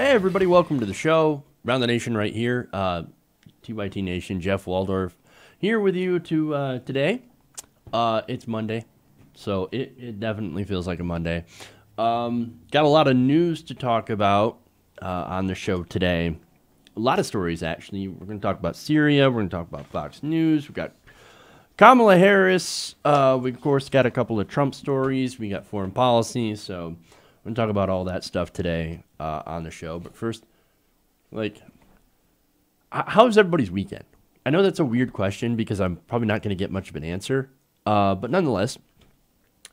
Hey everybody, welcome to the show. Round the Nation right here. TYT Nation, Jeff Waldorf here with you today. It's Monday, so it definitely feels like a Monday. Got a lot of news to talk about on the show today. A lot of stories, actually. We're going to talk about Syria. We're going to talk about Fox News. We've got Kamala Harris. We, of course, got a couple of Trump stories. We got foreign policy, so we're going to talk about all that stuff today on the show. But first, how's everybody's weekend? I know that's a weird question because I'm probably not going to get much of an answer. But nonetheless,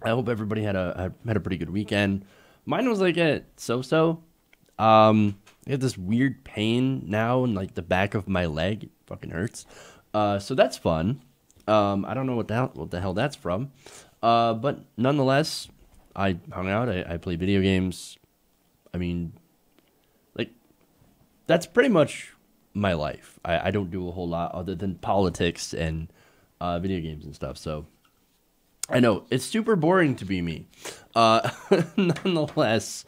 I hope everybody had a pretty good weekend. Mine was a so-so. I have this weird pain now in the back of my leg. It fucking hurts. So that's fun. I don't know what the hell that's from. But nonetheless, I hung out. I played video games. I mean, that's pretty much my life. I don't do a whole lot other than politics and video games and stuff. So I know it's super boring to be me. Nonetheless,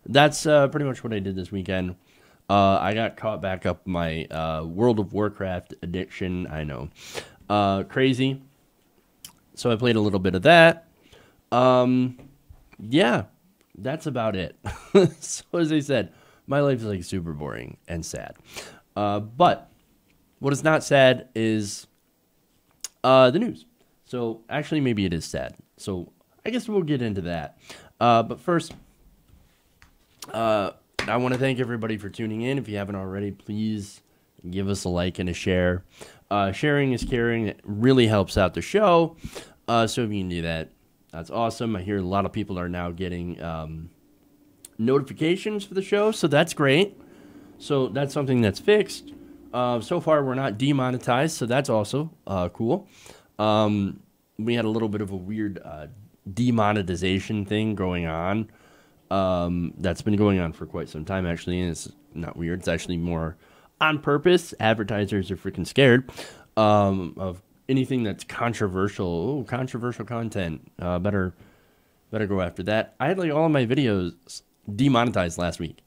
that's pretty much what I did this weekend. I got caught back up my World of Warcraft addiction. I know. Crazy. So I played a little bit of that. Yeah, that's about it. So as I said, my life is super boring and sad. But what is not sad is the news. So actually, maybe it is sad. So I guess we'll get into that. But first, I want to thank everybody for tuning in. If you haven't already, please give us a like and a share. Sharing is caring. It really helps out the show. So if you can do that, that's awesome. I hear a lot of people are now getting notifications for the show, so that's great. So that's something that's fixed. So far, we're not demonetized, so that's also cool. We had a little bit of a weird demonetization thing going on. That's been going on for quite some time, actually, and it's not weird. It's actually more on purpose. Advertisers are freaking scared of anything that's controversial. Oh, controversial content. Better go after that. I had all of my videos demonetized last week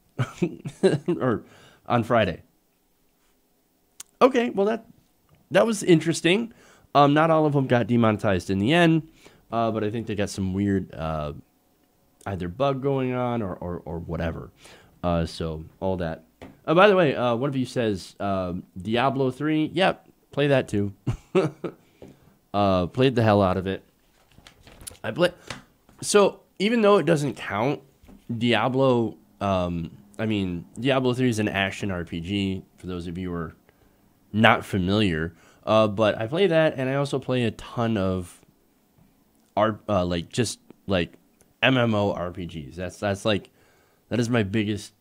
or on Friday. Okay, well that was interesting. Not all of them got demonetized in the end, but I think they got some weird either bug going on or whatever. So all that. By the way, one of you says Diablo 3. Yep, play that too. Played the hell out of it. So even though it doesn't count, Diablo. Diablo 3 is an action RPG. For those of you who are not familiar. But I play that, and I also play a ton of MMO RPGs. That is my biggest,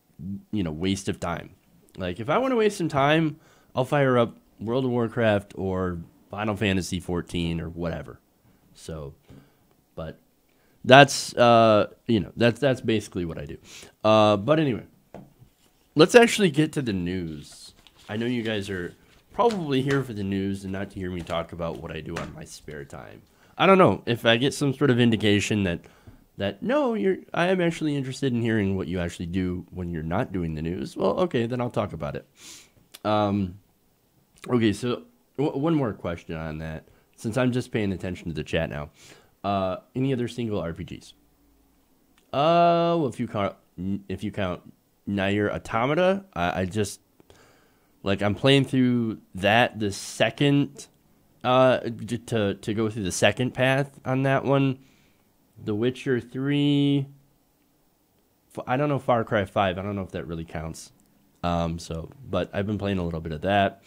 waste of time. If I want to waste some time, I'll fire up World of Warcraft or Final Fantasy 14 or whatever. So, but that's that's basically what I do. But anyway, let's actually get to the news. I know you guys are probably here for the news and not to hear me talk about what I do on my spare time. I don't know if I get some sort of indication that no, I am actually interested in hearing what you actually do when you're not doing the news. Well, okay, then I'll talk about it. Okay, so one more question on that, since I'm just paying attention to the chat now. Any other single RPGs? Well, if you count Nier Automata, I just I'm playing through that the second to go through the second path on that one. The Witcher 3. I don't know Far Cry 5. I don't know if that really counts. But I've been playing a little bit of that.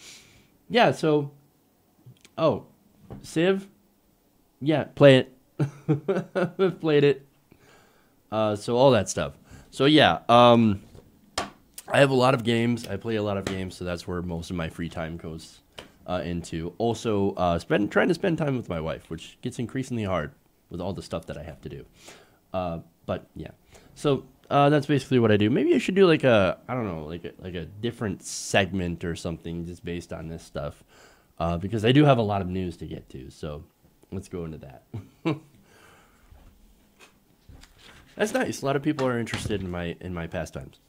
Yeah, so Civ? Yeah, play it. I've played it. So all that stuff. So yeah, I have a lot of games. I play a lot of games, so that's where most of my free time goes into. Also, trying to spend time with my wife, which gets increasingly hard with all the stuff that I have to do. But yeah, so that's basically what I do. Maybe I should do a different segment or something just based on this stuff, because I do have a lot of news to get to. So let's go into that. That's nice. A lot of people are interested in my pastimes.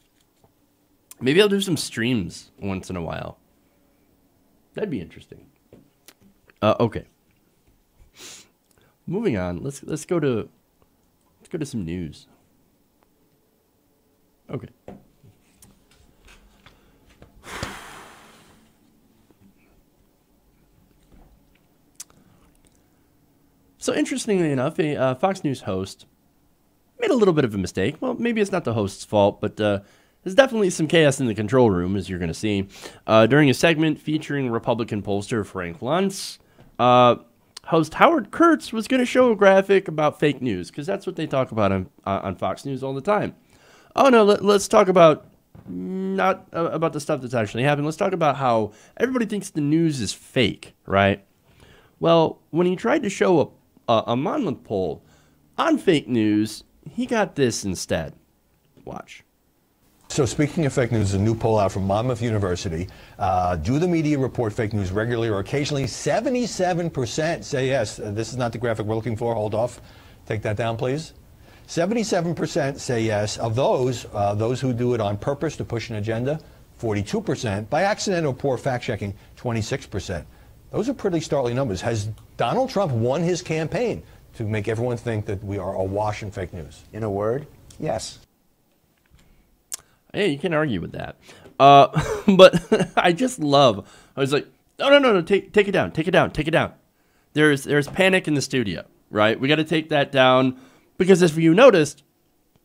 Maybe I'll do some streams once in a while. That'd be interesting. Okay. Moving on. Let's go to some news. Okay. So interestingly enough, a Fox News host made a little bit of a mistake. Well, maybe it's not the host's fault, but there's definitely some chaos in the control room, as you're going to see. During a segment featuring Republican pollster Frank Luntz, host Howard Kurtz was going to show a graphic about fake news, because that's what they talk about on Fox News all the time. Oh, no, let's talk about not about the stuff that's actually happening. Let's talk about how everybody thinks the news is fake, right? Well, when he tried to show a Monmouth poll on fake news, he got this instead. Watch. So speaking of fake news, a new poll out from Monmouth University. Do the media report fake news regularly or occasionally? 77% say yes. This is not the graphic we're looking for. Hold off. Take that down, please. 77% say yes. Of those who do it on purpose to push an agenda, 42%. By accident or poor fact-checking, 26%. Those are pretty startling numbers. Has Donald Trump won his campaign to make everyone think that we are awash in fake news? In a word, yes. Hey, you can't argue with that. But I just love, I was like, no, take it down. There's panic in the studio, right? We got to take that down because if you noticed,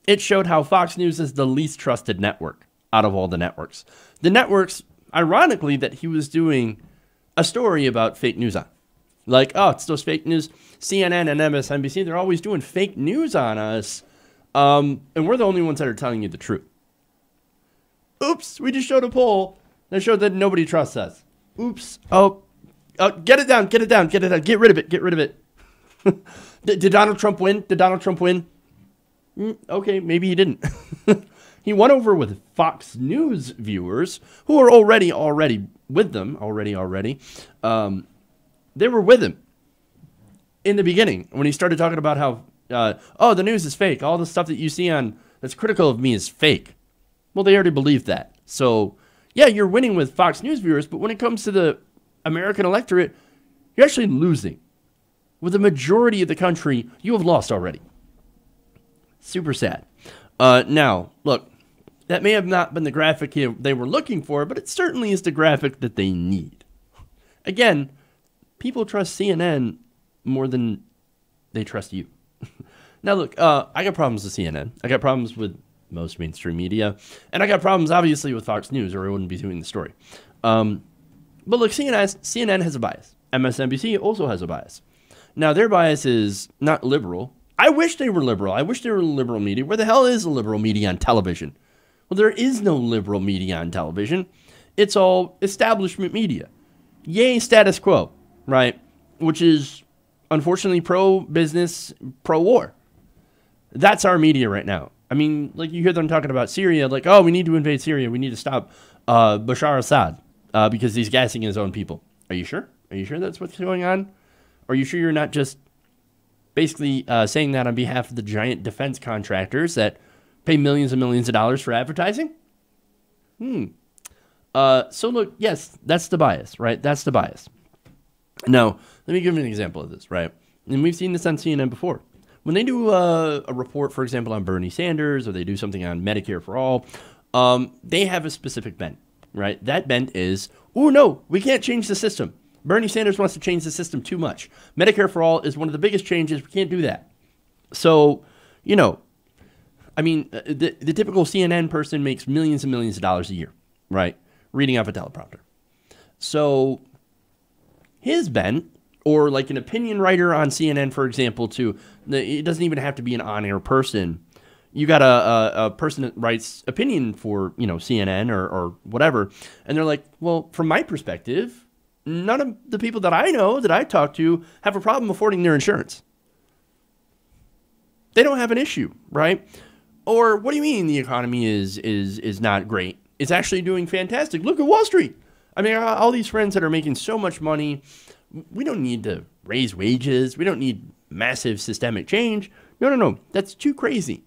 it showed how Fox News is the least trusted network out of all the networks. The networks, ironically, that he was doing a story about fake news on. Like, oh, it's those fake news. CNN and MSNBC, they're always doing fake news on us. And we're the only ones that are telling you the truth. Oops, we just showed a poll that showed that nobody trusts us. Oops. Oh, get it down. Get rid of it. Did Donald Trump win? Okay, maybe he didn't. He won over with Fox News viewers who are already with them. They were with him in the beginning when he started talking about how, the news is fake. All the stuff that you see on that's critical of me is fake. Well, they already believed that. So, yeah, you're winning with Fox News viewers, but when it comes to the American electorate, you're actually losing. With the majority of the country, you have lost already. Super sad. Now, look, that may have not been the graphic they were looking for, but it certainly is the graphic that they need. Again, people trust CNN more than they trust you. Now, look, I got problems with CNN. I got problems with most mainstream media. And I got problems, obviously, with Fox News, or I wouldn't be doing the story. But look, CNN has a bias. MSNBC also has a bias. Now, their bias is not liberal. I wish they were liberal. I wish they were liberal media. Where the hell is a liberal media on television? Well, there is no liberal media on television. It's all establishment media. Yay, status quo, right? Which is, unfortunately, pro-business, pro-war. That's our media right now. I mean, like you hear them talking about Syria, like, oh, we need to invade Syria. We need to stop Bashar Assad because he's gassing his own people. Are you sure? Are you sure that's what's going on? Are you sure you're not just basically saying that on behalf of the giant defense contractors that pay millions and millions of dollars for advertising? So look, yes, that's the bias, right? That's the bias. Now, let me give you an example of this, right? And we've seen this on CNN before. When they do a report, for example, on Bernie Sanders, or they do something on Medicare for all, they have a specific bent, right? That bent is, oh, no, we can't change the system. Bernie Sanders wants to change the system too much. Medicare for all is one of the biggest changes. We can't do that. So, you know, I mean, the typical CNN person makes millions and millions of dollars a year, right? Reading off a teleprompter. So his bent, or like an opinion writer on CNN, for example, it doesn't even have to be an on-air person. You got a person that writes opinion for, CNN or whatever. And they're like, well, from my perspective, none of the people that I know, that I talk to, have a problem affording their insurance. They don't have an issue, right? Or what do you mean the economy is not great? It's actually doing fantastic. Look at Wall Street. I mean, all these friends that are making so much money, we don't need to raise wages. We don't need massive systemic change. No. That's too crazy.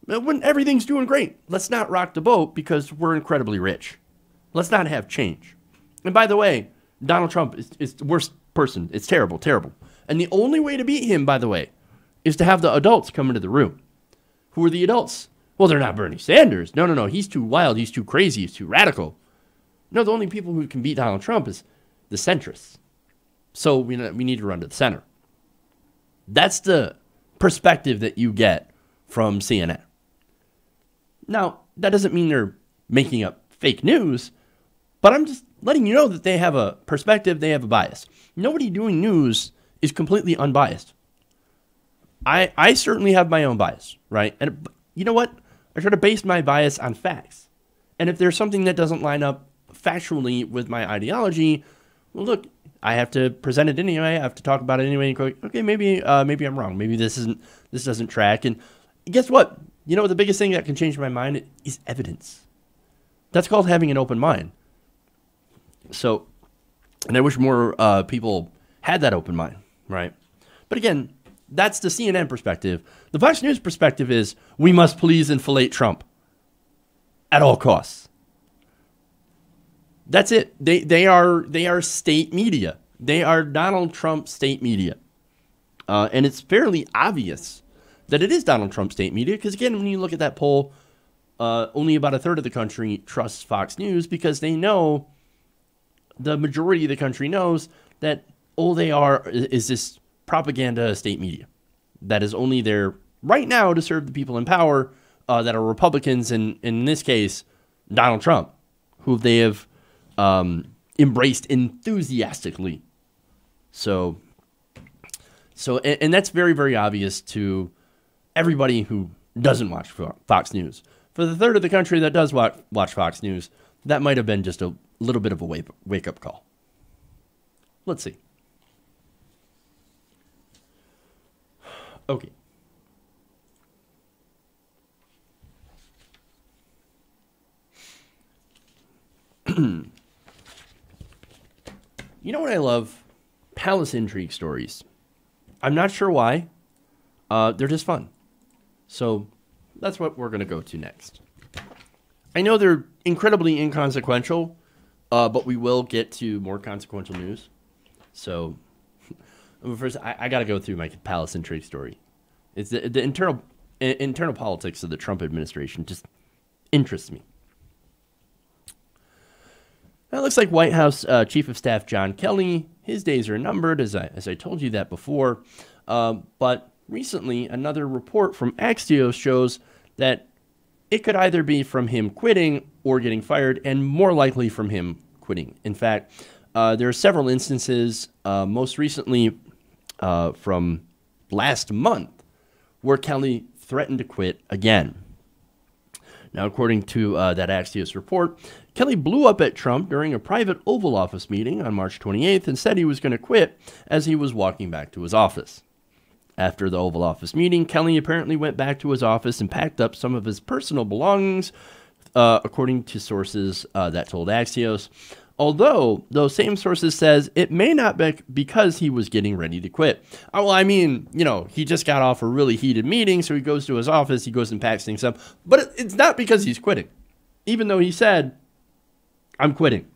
When everything's doing great, let's not rock the boat because we're incredibly rich. Let's not have change. And by the way, Donald Trump is the worst person. It's terrible, terrible. And the only way to beat him, by the way, is to have the adults come into the room. Who are the adults? Well, they're not Bernie Sanders. No, no, no. He's too wild. He's too crazy. He's too radical. No, the only people who can beat Donald Trump is the centrists. So we need to run to the center. That's the perspective that you get from CNN. Now, that doesn't mean they're making up fake news, but I'm just letting you know that they have a perspective, they have a bias. Nobody doing news is completely unbiased. I certainly have my own bias, right? And you know what? I try to base my bias on facts. And if there's something that doesn't line up factually with my ideology, well, look, I have to present it anyway. I have to talk about it anyway. And go, okay, maybe I'm wrong. Maybe this doesn't track. And guess what? You know, the biggest thing that can change my mind is evidence. That's called having an open mind. So, and I wish more people had that open mind, right? But again, that's the CNN perspective. The Fox News perspective is we must please and fillet Trump at all costs. That's it. They are state media. They are Donald Trump state media. And it's fairly obvious that it is Donald Trump state media because, again, when you look at that poll, only about a third of the country trusts Fox News because they know, the majority of the country knows that all they are is this propaganda state media that is only there right now to serve the people in power that are Republicans, and in this case, Donald Trump, who they have embraced enthusiastically. So that's very, very obvious to everybody who doesn't watch Fox News. For the third of the country that does watch Fox News, that might have been just a little bit of a wake-up call. Let's see. Okay. You know what I love? Palace intrigue stories. I'm not sure why. They're just fun. So that's what we're going to go to next. I know they're incredibly inconsequential, but we will get to more consequential news. So first, I got to go through my palace intrigue story. It's the internal politics of the Trump administration just interests me. Now, it looks like White House Chief of Staff John Kelly, his days are numbered, as I told you that before. But recently, another report from Axios shows that it could either be from him quitting or getting fired, and more likely from him quitting. In fact, there are several instances, most recently from last month, where Kelly threatened to quit again. Now, according to that Axios report, Kelly blew up at Trump during a private Oval Office meeting on March 28th and said he was going to quit as he was walking back to his office. After the Oval Office meeting, Kelly apparently went back to his office and packed up some of his personal belongings, according to sources that told Axios. Although, those same sources says it may not be because he was getting ready to quit. Well, I mean, you know, he just got off a really heated meeting, so he goes to his office, he goes and packs things up. But it's not because he's quitting. Even though he said, I'm quitting.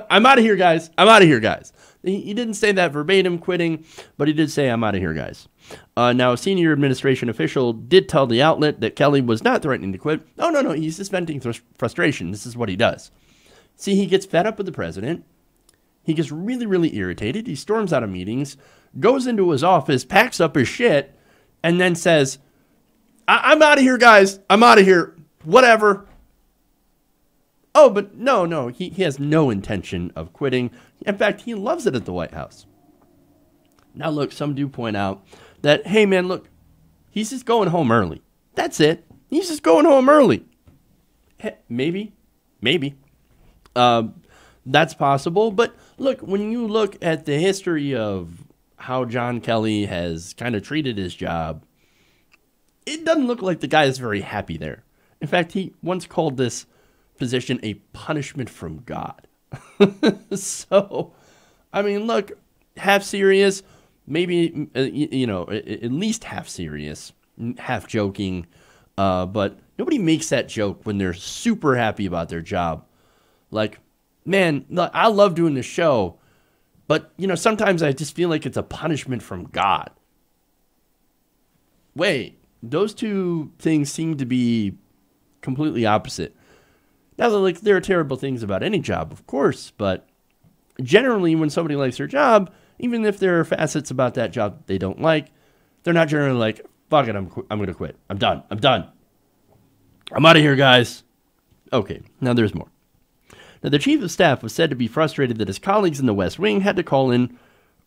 I'm out of here, guys. I'm out of here, guys. He didn't say that verbatim, quitting, but he did say, I'm out of here, guys. Now, a senior administration official did tell the outlet that Kelly was not threatening to quit. No, he's just venting frustration. This is what he does. See, he gets fed up with the president. He gets really, really irritated. He storms out of meetings, goes into his office, packs up his shit, and then says, I'm out of here, guys. I'm out of here. Whatever. Oh, but no, he has no intention of quitting. In fact, he loves it at the White House. Now, look, some do point out that, hey, man, look, he's just going home early. That's it. He's just going home early. Maybe. That's possible. But look, when you look at the history of how John Kelly has kind of treated his job, it doesn't look like the guy is very happy there. In fact, he once called this position a punishment from God. So, I mean, look, half serious, maybe, at least half serious, half joking. But nobody makes that joke when they're super happy about their job. Like, man, I love doing this show, but, sometimes I just feel like it's a punishment from God. Wait, those two things seem to be completely opposite. Now, there are terrible things about any job, of course, but generally when somebody likes their job, even if there are facets about that job they don't like, they're not generally like, fuck it, I'm going to quit. I'm done. I'm out of here, guys. Okay, now there's more. Now, the chief of staff was said to be frustrated that his colleagues in the West Wing had to call in,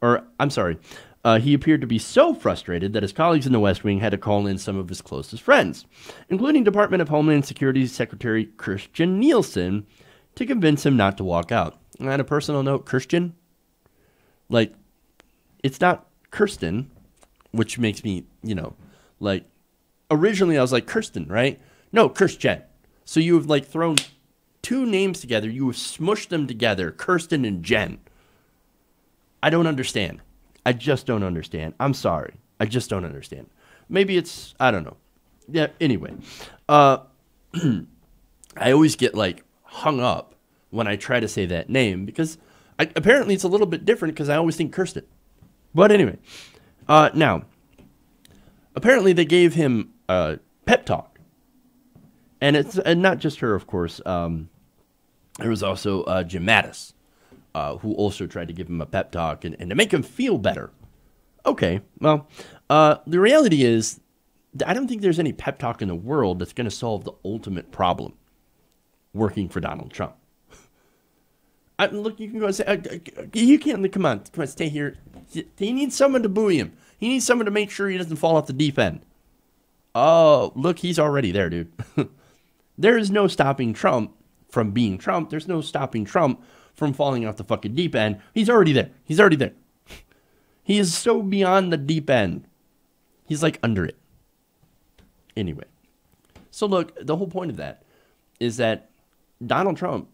he appeared to be so frustrated that his colleagues in the West Wing had to call in some of his closest friends, including Department of Homeland Security Secretary Christian Nielsen, to convince him not to walk out. And on a personal note, Christian, it's not Kirsten, which makes me, originally I was like, Kirsten, right? No, Christian. So you have, thrown two names together. You have smushed them together, Kirsten and Jen. I don't understand. I just don't understand. I'm sorry. I just don't understand. Maybe it's, I don't know. Yeah, anyway. I always get, hung up when I try to say that name because apparently it's a little bit different because I always think Kirsten. But anyway. Now, apparently they gave him a pep talk. And it's not just her, of course. There was also Jim Mattis, who also tried to give him a pep talk and to make him feel better. Okay, well, the reality is, I don't think there's any pep talk in the world that's going to solve the ultimate problem, working for Donald Trump. Look, you can go and say, you can't, come on, stay here. He needs someone to buoy him. He needs someone to make sure he doesn't fall off the deep end. Oh, look, he's already there, dude. There is no stopping Trump from being Trump. There's no stopping Trump from falling off the fucking deep end. He's already there. He's already there. He is so beyond the deep end. He's under it. Anyway. So look, the whole point of that is that Donald Trump,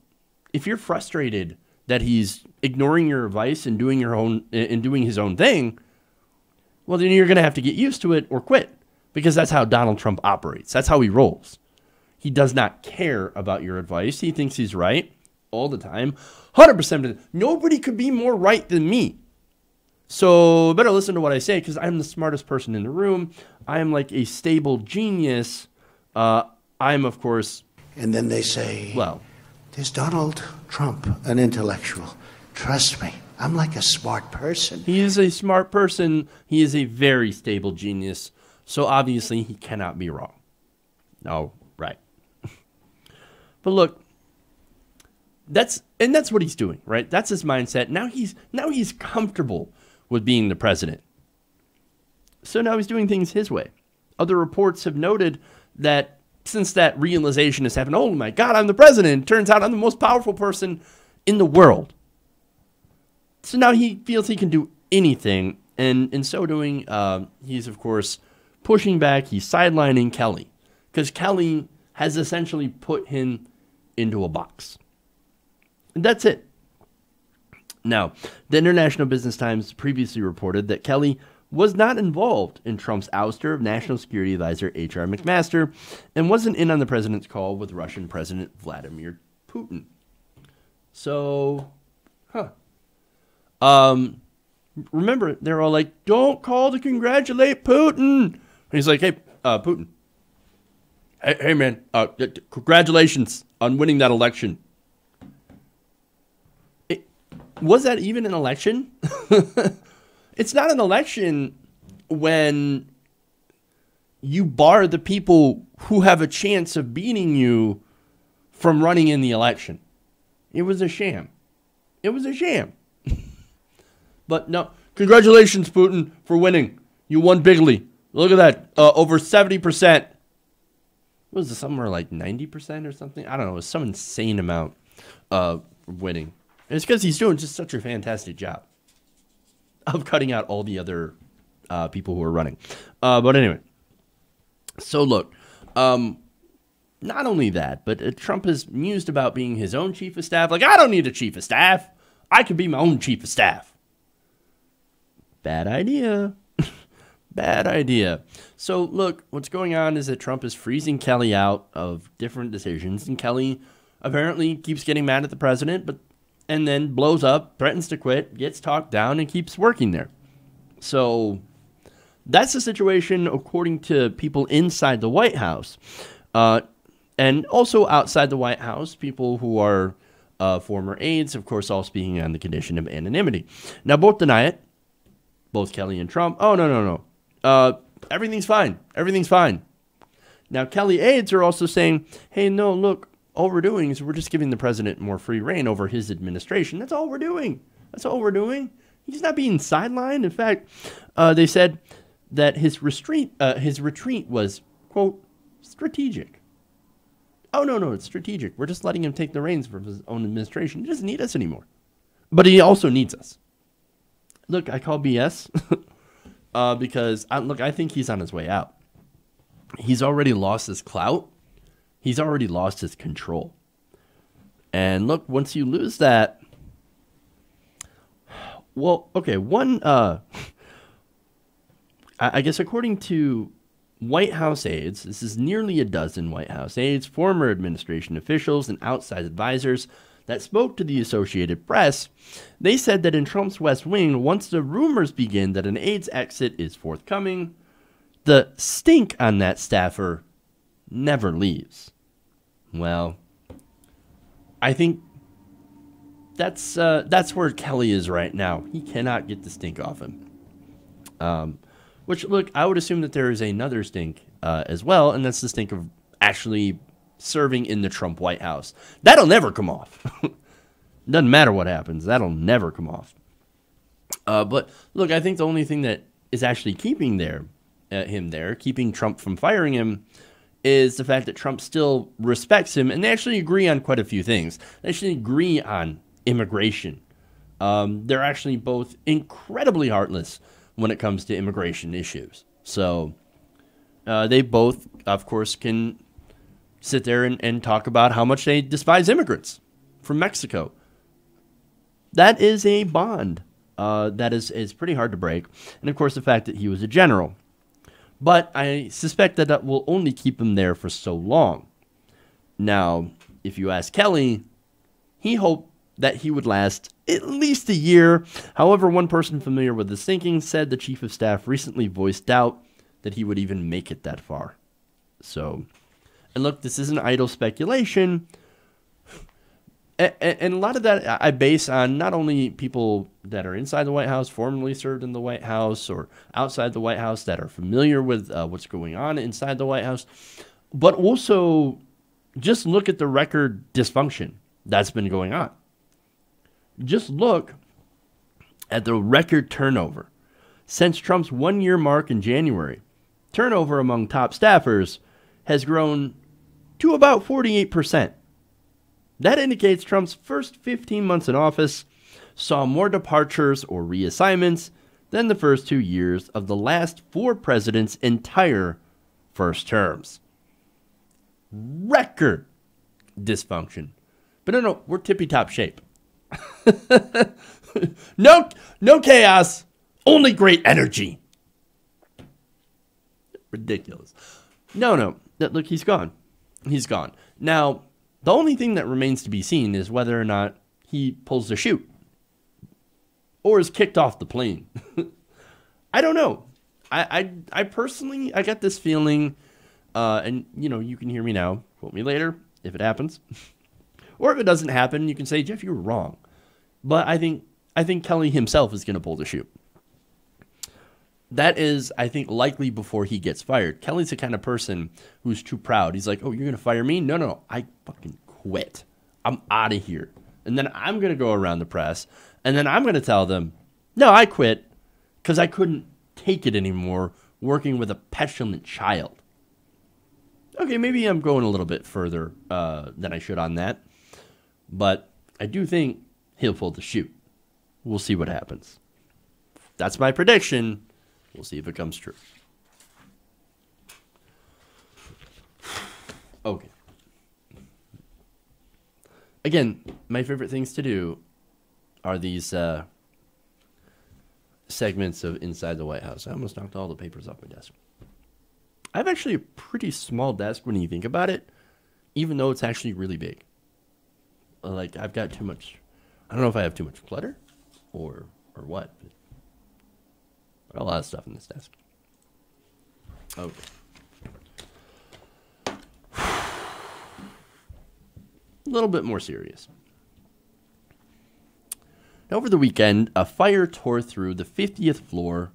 if you're frustrated that he's ignoring your advice and doing his own thing, well, then you're going to have to get used to it or quit, because that's how Donald Trump operates. That's how he rolls. He does not care about your advice. He thinks he's right all the time. 100%. Nobody could be more right than me. So better listen to what I say, because I'm the smartest person in the room. I am like a stable genius. I'm, of course... And then they say, well, is Donald Trump an intellectual? Trust me, I'm like a smart person. He is a smart person. He is a very stable genius. So obviously he cannot be wrong. No, right. But look, that's what he's doing, right? That's his mindset. Now he's comfortable with being the president. So now he's doing things his way. Other reports have noted that since that realization has happened, oh my God, I'm the president. Turns out I'm the most powerful person in the world. So now he feels he can do anything. And in so doing, he's, of course, pushing back. He's sidelining Kelly, because Kelly has essentially put him into a box. And that's it. Now, the International Business Times previously reported that Kelly was not involved in Trump's ouster of National Security Advisor H.R. McMaster and wasn't in on the president's call with Russian President Vladimir Putin. So, remember, they're all like, don't call to congratulate Putin. And he's like, hey, Putin. Hey, man, congratulations on winning that election. Was that even an election? It's not an election when you bar the people who have a chance of beating you from running in the election. It was a sham. It was a sham. But no, congratulations, Putin, for winning. You won bigly. Look at that. Over 70%. What was it, somewhere like 90% or something? I don't know. It was some insane amount of winning. And it's because he's doing just such a fantastic job of cutting out all the other people who are running. But anyway. So look, not only that, but Trump has mused about being his own chief of staff. Like, I don't need a chief of staff. I can be my own chief of staff. Bad idea. Bad idea. So, look, what's going on is that Trump is freezing Kelly out of different decisions, and Kelly apparently keeps getting mad at the president, and then blows up, threatens to quit, gets talked down, and keeps working there. So, that's the situation according to people inside the White House. And also outside the White House, people who are former aides, of course, all speaking on the condition of anonymity. Now, both deny it. Both Kelly and Trump. Oh, no. Everything's fine. Everything's fine. Now, Kelly aides are also saying, hey, no, look, all we're doing is we're just giving the president more free reign over his administration. That's all we're doing. That's all we're doing. He's not being sidelined. In fact, they said that his retreat was, quote, strategic. Oh, no, it's strategic. We're just letting him take the reins for his own administration. He doesn't need us anymore. But he also needs us. Look, I call BS because, I think he's on his way out. He's already lost his clout. He's already lost his control. And look, once you lose that, well, okay, I guess according to White House aides, this is nearly a dozen White House aides, former administration officials, and outside advisors that spoke to the Associated Press, they said that in Trump's West Wing, once the rumors begin that an aide's exit is forthcoming, the stink on that staffer never leaves. Well, I think that's where Kelly is right now. He cannot get the stink off him. Which, look, I would assume that there is another stink as well, and that's the stink of actually serving in the Trump White House. That'll never come off. Doesn't matter what happens. That'll never come off. But, look, I think the only thing that is actually keeping him there, keeping Trump from firing him, is the fact that Trump still respects him, and they actually agree on quite a few things. They actually agree on immigration. They're actually both incredibly heartless when it comes to immigration issues. So they both, of course, can sit there and talk about how much they despise immigrants from Mexico. That is a bond that is pretty hard to break. And, of course, the fact that he was a general. But I suspect that will only keep him there for so long. Now, if you ask Kelly, he hoped that he would last at least a year. However, one person familiar with his thinking said the chief of staff recently voiced doubt that he would even make it that far. So, and look, this isn't idle speculation. And a lot of that I base on not only people that are inside the White House, formerly served in the White House, or outside the White House that are familiar with what's going on inside the White House, but also just look at the record dysfunction that's been going on. Just look at the record turnover. Since Trump's one-year mark in January, turnover among top staffers has grown to about 48%. That indicates Trump's first 15 months in office saw more departures or reassignments than the first 2 years of the last 4 presidents' entire first terms. Record dysfunction. But no, we're tippy-top shape. No chaos, only great energy. Ridiculous. No, look, he's gone. He's gone. Now, the only thing that remains to be seen is whether or not he pulls the chute or is kicked off the plane. I don't know. I personally, I got this feeling, and you can hear me now. Quote me later if it happens. Or if it doesn't happen, you can say, Jeff, you were wrong. But I think Kelly himself is going to pull the chute. That is, I think, likely before he gets fired. Kelly's the kind of person who's too proud. He's like, oh, you're going to fire me? No, I fucking quit. I'm out of here. And then I'm going to go around the press, and then I'm going to tell them, no, I quit because I couldn't take it anymore working with a petulant child. Okay, maybe I'm going a little bit further than I should on that. But I do think he'll pull the chute. We'll see what happens. That's my prediction. We'll see if it comes true. Okay. Again, my favorite things to do are these segments of Inside the White House. I almost knocked all the papers off my desk. I have actually a pretty small desk when you think about it, even though it's actually really big. Like, I've got too much. I don't know if I have too much clutter or what. But a lot of stuff in this desk. Okay. A little bit more serious. Over the weekend, a fire tore through the 50th floor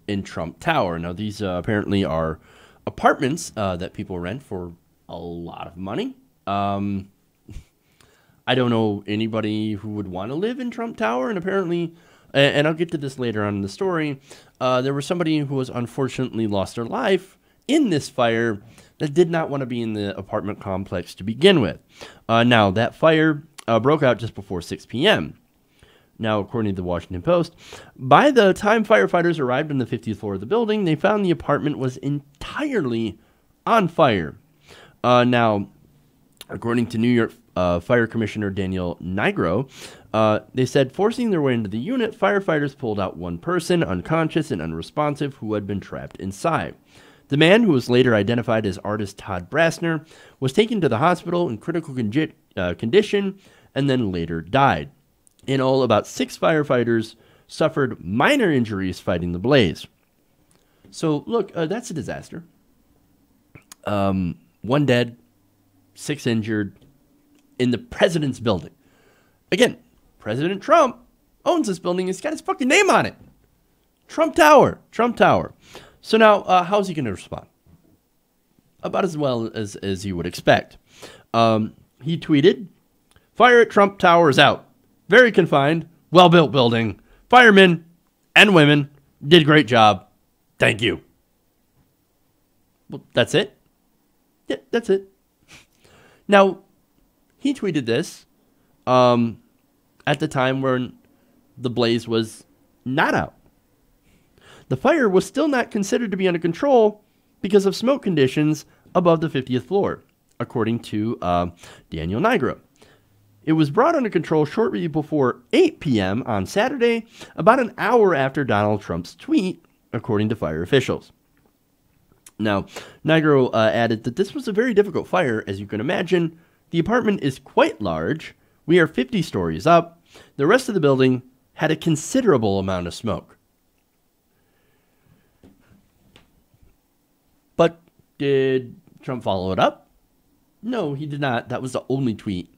in Trump Tower. Now, these apparently are apartments that people rent for a lot of money. I don't know anybody who would want to live in Trump Tower, and apparently, and I'll get to this later on in the story, there was somebody who was unfortunately lost their life in this fire that did not want to be in the apartment complex to begin with. Now, that fire broke out just before 6 p.m. Now, according to the Washington Post, by the time firefighters arrived on the 50th floor of the building, they found the apartment was entirely on fire. Now, according to New York Fire Commissioner Daniel Nigro, they said forcing their way into the unit, firefighters pulled out one person, unconscious and unresponsive, who had been trapped inside. The man, who was later identified as artist Todd Brassner, was taken to the hospital in critical condition and then later died. In all, about 6 firefighters suffered minor injuries fighting the blaze. So, look, that's a disaster. 1 dead, 6 injured in the president's building. Again, President Trump owns this building. It's got his fucking name on it. Trump Tower. Trump Tower. So now, how's he going to respond? About as well as you would expect. He tweeted, "Fire at Trump Tower is out. Very confined, well-built building. Firemen and women did a great job. Thank you." Well, that's it? Yeah, that's it. Now, he tweeted this at the time when the blaze was not out. The fire was still not considered to be under control because of smoke conditions above the 50th floor, according to Daniel Nigro. It was brought under control shortly before 8 p.m. on Saturday, about an hour after Donald Trump's tweet, according to fire officials. Now, Nigro added that this was a very difficult fire, as you can imagine. The apartment is quite large. We are 50 stories up. The rest of the building had a considerable amount of smoke. But did Trump follow it up? No, he did not. That was the only tweet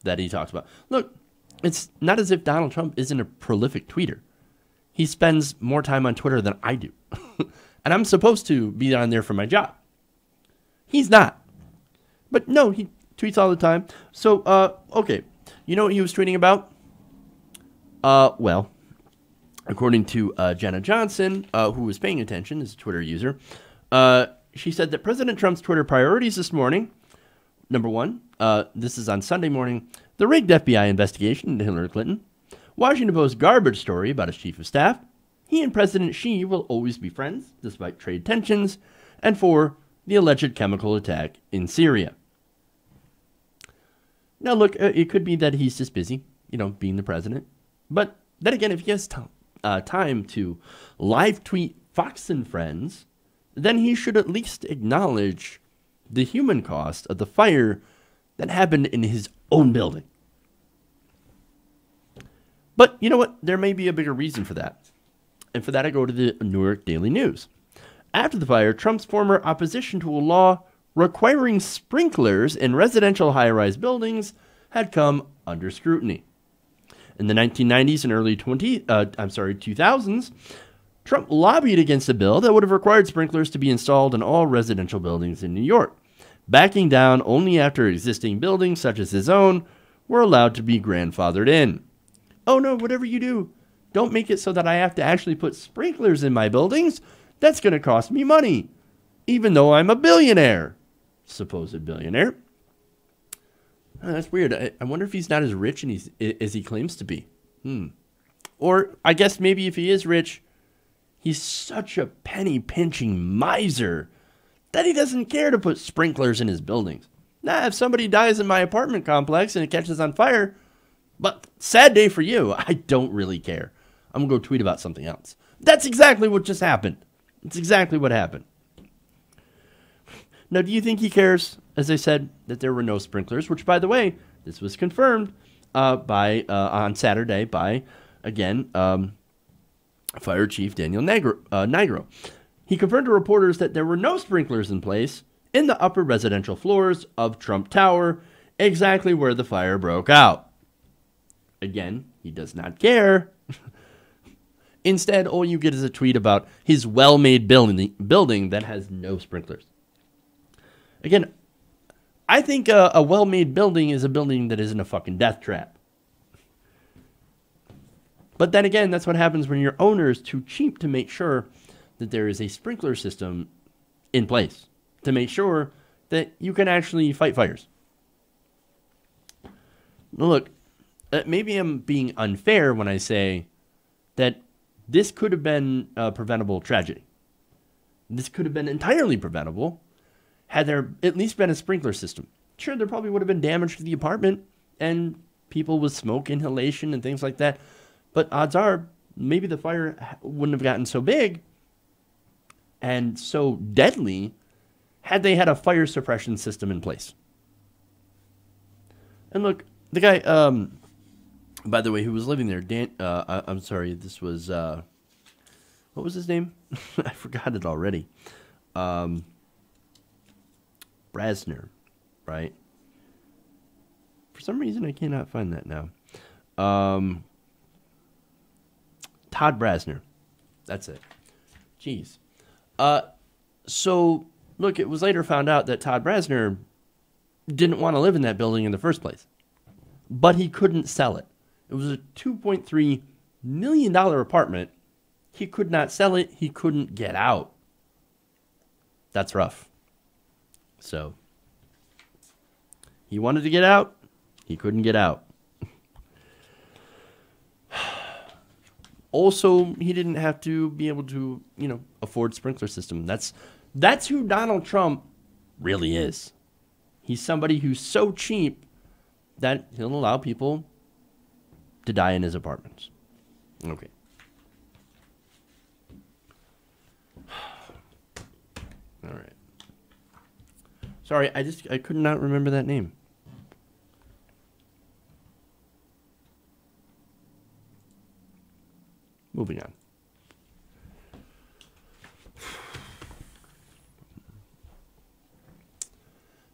that he talks about. Look, it's not as if Donald Trump isn't a prolific tweeter. He spends more time on Twitter than I do. And I'm supposed to be on there for my job. He's not. But no, he tweets all the time. So, okay. You know what he was tweeting about? Well, according to Jenna Johnson, who was paying attention as a Twitter user, she said that President Trump's Twitter priorities this morning, number 1, this is on Sunday morning, the rigged FBI investigation into Hillary Clinton, Washington Post garbage story about his chief of staff, he and President Xi will always be friends, despite trade tensions, and 4, the alleged chemical attack in Syria. Now, look, it could be that he's just busy, being the president. But then again, if he has time to live tweet Fox and Friends, then he should at least acknowledge the human cost of the fire that happened in his own building. But you know what? There may be a bigger reason for that. And for that, I go to the New York Daily News. After the fire, Trump's former opposition to a law requiring sprinklers in residential high-rise buildings had come under scrutiny. In the 1990s and early 2000s, Trump lobbied against a bill that would have required sprinklers to be installed in all residential buildings in New York, backing down only after existing buildings, such as his own, were allowed to be grandfathered in. Oh no, whatever you do, don't make it so that I have to actually put sprinklers in my buildings. That's going to cost me money, even though I'm a billionaire. Supposed billionaire. Oh, that's weird. I wonder if he's not as rich as he claims to be. Or I guess maybe if he is rich, he's such a penny-pinching miser that he doesn't care to put sprinklers in his buildings. Nah, if somebody dies in my apartment complex and it catches on fire, but sad day for you, I don't really care. I'm going to go tweet about something else. That's exactly what just happened. That's exactly what happened. Now, do you think he cares, as I said, that there were no sprinklers? Which, by the way, this was confirmed on Saturday by, again, Fire Chief Daniel Nigro. He confirmed to reporters that there were no sprinklers in place in the upper residential floors of Trump Tower, exactly where the fire broke out. Again, he does not care. Instead, all you get is a tweet about his well-made building that has no sprinklers. Again, I think a well-made building is a building that isn't a fucking death trap. But then again, that's what happens when your owner is too cheap to make sure that there is a sprinkler system in place to make sure that you can actually fight fires. Look, maybe I'm being unfair when I say that this could have been a preventable tragedy. This could have been entirely preventable had there at least been a sprinkler system. Sure, there probably would have been damage to the apartment and people with smoke inhalation and things like that. But odds are, maybe the fire wouldn't have gotten so big and so deadly had they had a fire suppression system in place. And look, the guy, by the way, who was living there, I'm sorry, this was, what was his name? I forgot it already. Brasner, right? For some reason, I cannot find that now. Todd Brasner. That's it. Jeez. So, look, it was later found out that Todd Brasner didn't want to live in that building in the first place. But he couldn't sell it. It was a $2.3 million apartment. He could not sell it. He couldn't get out. That's rough. So, he wanted to get out. He couldn't get out. Also, he didn't have to be able to, afford sprinkler system. That's who Donald Trump really is. He's somebody who's so cheap that he'll allow people to die in his apartments. Okay. All right. Sorry, I could not remember that name. Moving on.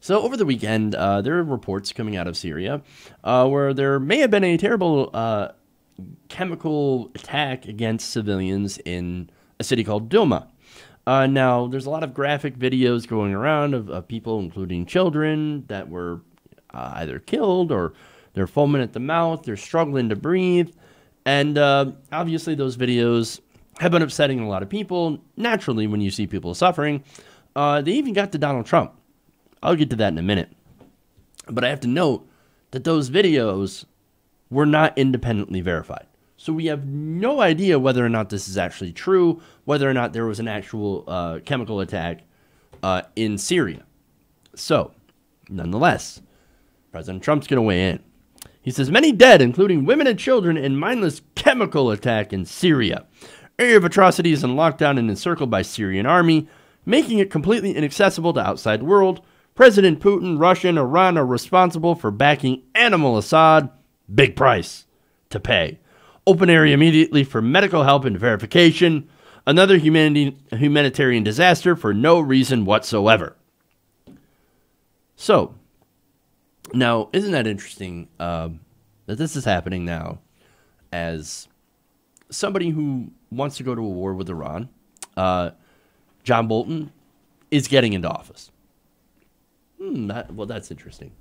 So over the weekend, there are reports coming out of Syria where there may have been a terrible chemical attack against civilians in a city called Douma. Now, there's a lot of graphic videos going around of people, including children, that were either killed or they're foaming at the mouth, they're struggling to breathe. And obviously those videos have been upsetting a lot of people. Naturally, when you see people suffering, they even got to Donald Trump. I'll get to that in a minute. But I have to note that those videos were not independently verified. So we have no idea whether or not this is actually true, whether or not there was an actual chemical attack in Syria. So, nonetheless, President Trump's going to weigh in. He says, many dead, including women and children, in mindless chemical attack in Syria. Area of atrocities and lockdown and encircled by Syrian army, making it completely inaccessible to outside world. President Putin, Russia, and Iran are responsible for backing animal Assad. Big price to pay. Open area immediately for medical help and verification. Another humanitarian disaster for no reason whatsoever. So, now, isn't that interesting that this is happening now as somebody who wants to go to a war with Iran, John Bolton, is getting into office? That's interesting.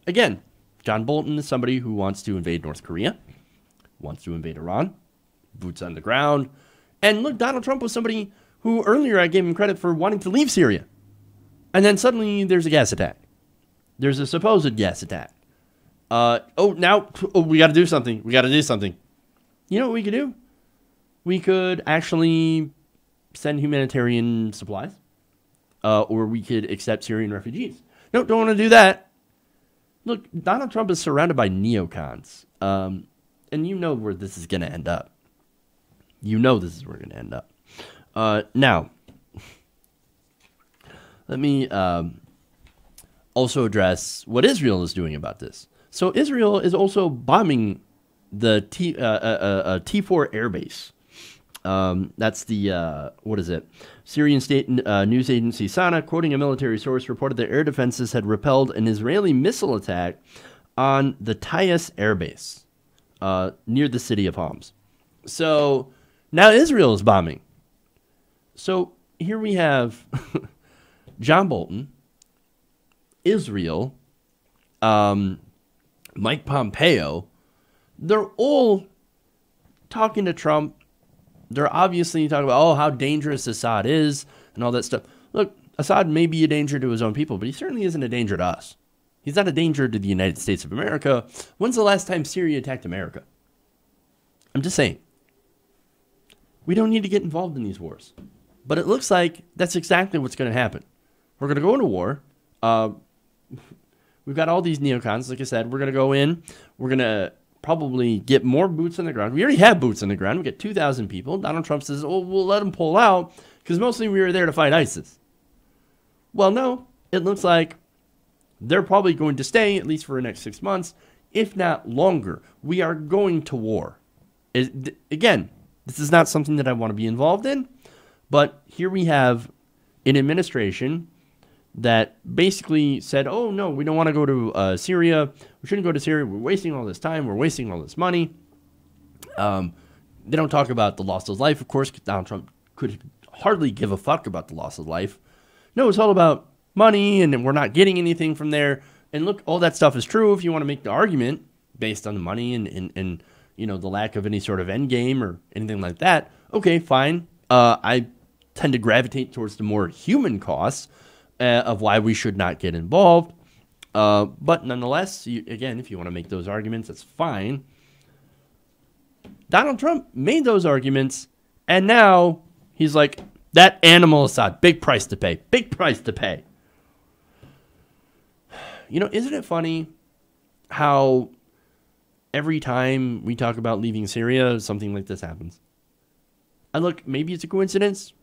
Again, John Bolton is somebody who wants to invade North Korea, wants to invade Iran, boots on the ground. And look, Donald Trump was somebody who earlier I gave him credit for wanting to leave Syria. And then suddenly there's a gas attack. There's a supposed gas attack. We got to do something. We got to do something. You know what we could do? We could actually send humanitarian supplies. Or we could accept Syrian refugees. No, don't want to do that. Look, Donald Trump is surrounded by neocons. And you know where this is going to end up. You know this is where we're going to end up. Now, let me also address what Israel is doing about this. So Israel is also bombing the T4 airbase. That's the, what is it? Syrian state news agency Sana, quoting a military source, reported that air defenses had repelled an Israeli missile attack on the Tayas airbase near the city of Homs. So now Israel is bombing. So here we have John Bolton, Israel, Mike Pompeo. They're all talking to Trump. They're obviously talking about, oh, how dangerous Assad is and all that stuff. Look, Assad may be a danger to his own people, but he certainly isn't a danger to us. He's not a danger to the United States of America. When's the last time Syria attacked America? I'm just saying. We don't need to get involved in these wars. But it looks like that's exactly what's going to happen. We're going to go into war. We've got all these neocons. Like I said, we're going to go in. We're going to probably get more boots on the ground. We already have boots on the ground. We get 2,000 people. Donald Trump says, oh, we'll let them pull out because mostly we were there to fight ISIS. Well, no. It looks like they're probably going to stay at least for the next 6 months, if not longer. We are going to war. Again, this is not something that I want to be involved in, but here we have an administration that basically said, oh, no, we don't want to go to Syria. We shouldn't go to Syria. We're wasting all this time. We're wasting all this money. They don't talk about the loss of life, of course. Donald Trump could hardly give a fuck about the loss of life. No, it's all about money, and we're not getting anything from there. And look, all that stuff is true if you want to make the argument based on the money and you know, the lack of any sort of end game or anything like that. Okay, fine. I tend to gravitate towards the more human costs of why we should not get involved. But nonetheless, again, if you want to make those arguments, that's fine. Donald Trump made those arguments, and now he's like, that animal Assad, big price to pay. Big price to pay. You know, isn't it funny how every time we talk about leaving Syria, something like this happens? And look, maybe it's a coincidence.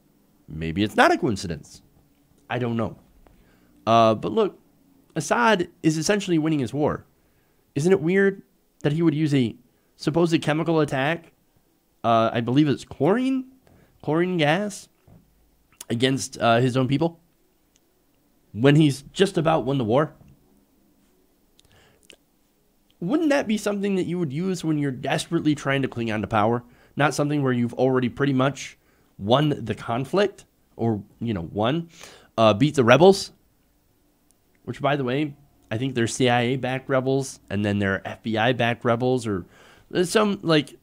Maybe it's not a coincidence. I don't know. But look, Assad is essentially winning his war. Isn't it weird that he would use a supposed chemical attack? I believe it's chlorine gas against his own people when he's just about won the war. Wouldn't that be something that you would use when you're desperately trying to cling on to power? Not something where you've already pretty much won the conflict or, you know, beat the rebels. Which, by the way, I think they're CIA-backed rebels, and then they're FBI-backed rebels, or some, like,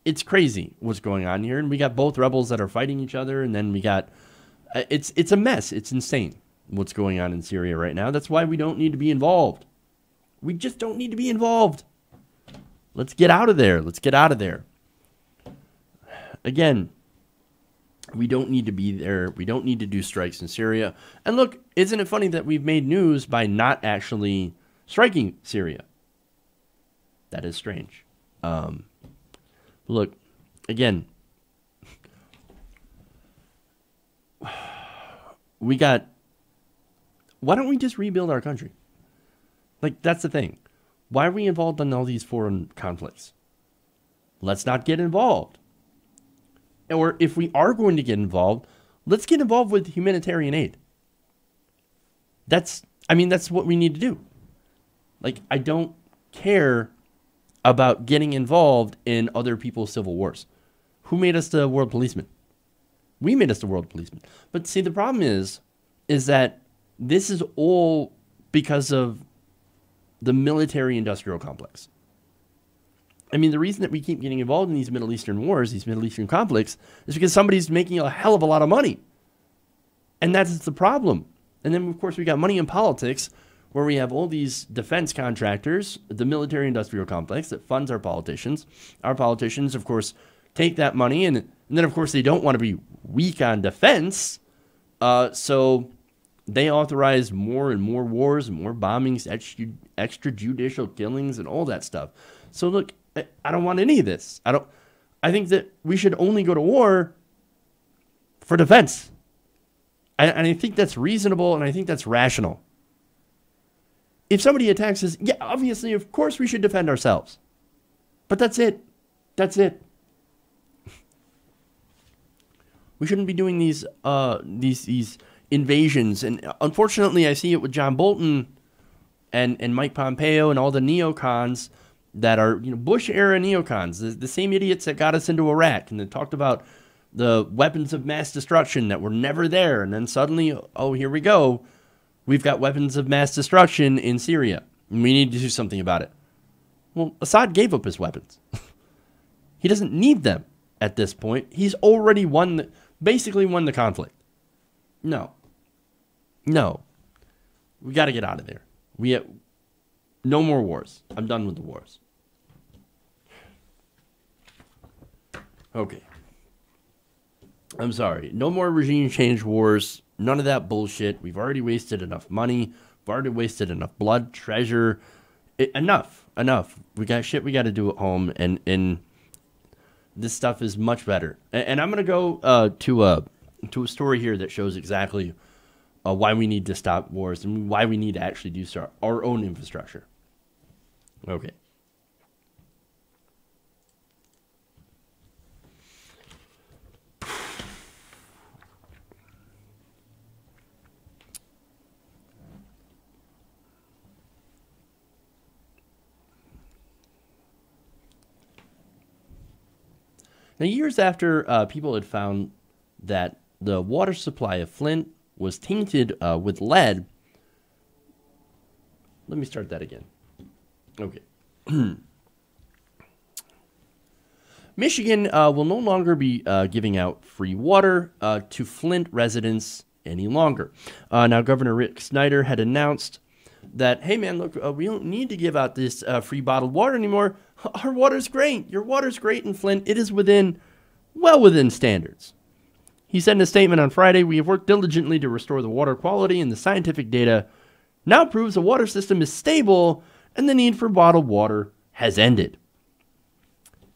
it's crazy what's going on here. And we got both rebels that are fighting each other, and then we got, it's a mess. It's insane what's going on in Syria right now. That's why we don't need to be involved. We just don't need to be involved. Let's get out of there. Let's get out of there. Again, we don't need to be there. We don't need to do strikes in Syria. And look, isn't it funny that we've made news by not actually striking Syria? That is strange. Look, again, we got, why don't we just rebuild our country? Like, that's the thing. Why are we involved in all these foreign conflicts? Let's not get involved. Or if we are going to get involved, let's get involved with humanitarian aid. That's what we need to do. Like, I don't care about getting involved in other people's civil wars. Who made us the world policeman? We made us the world policeman. But see, the problem is that this is all because of the military-industrial complex. I mean, the reason that we keep getting involved in these Middle Eastern wars, these Middle Eastern conflicts, is because somebody's making a hell of a lot of money. And that's the problem. And then, of course, we got money in politics, where we have all these defense contractors, the military-industrial complex that funds our politicians. Our politicians, of course, take that money, and then, of course, they don't want to be weak on defense, so they authorize more and more wars, and more bombings, extrajudicial killings, and all that stuff. So look, I don't want any of this. I think that we should only go to war for defense. And I think that's reasonable, and I think that's rational. If somebody attacks us, yeah, obviously, of course we should defend ourselves. But that's it. That's it. We shouldn't be doing these invasions. And unfortunately, I see it with John Bolton and Mike Pompeo and all the neocons that are, Bush-era neocons, the same idiots that got us into Iraq and that talked about the weapons of mass destruction that were never there. And then suddenly, oh, here we go. We've got weapons of mass destruction in Syria. And we need to do something about it. Well, Assad gave up his weapons. He doesn't need them at this point. He's already basically won the conflict. No. We got to get out of there. No more wars. I'm done with the wars. Okay. I'm sorry. No more regime change wars. None of that bullshit. We've already wasted enough money. We've already wasted enough blood, treasure. Enough. We got shit we got to do at home, and this stuff is much better. And I'm going to go to a story here that shows exactly why we need to stop wars and why we need to actually do our own infrastructure. Okay. Now, years after people had found that the water supply of Flint was tainted with lead. Let me start that again. Okay. Michigan will no longer be giving out free water to Flint residents any longer. Now, Governor Rick Snyder had announced that, hey, man, look, we don't need to give out this free bottled water anymore. Our water's great. Your water's great in Flint. It is well within standards. He said in a statement on Friday, we have worked diligently to restore the water quality, and the scientific data now proves the water system is stable and the need for bottled water has ended.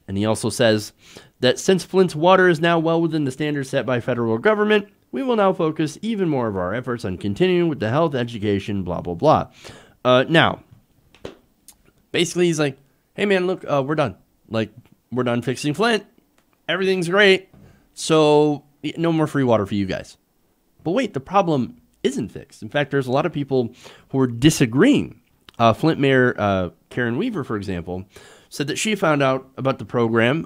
And he also says that since Flint's water is now well within the standards set by federal government, we will now focus even more of our efforts on continuing with the health, education, blah, blah, blah. Now, basically he's like, hey man, look, we're done. We're done fixing Flint. Everything's great. So no more free water for you guys. But wait, the problem isn't fixed. In fact, there's a lot of people who are disagreeing. Flint Mayor Karen Weaver, for example, said that she found out about the program,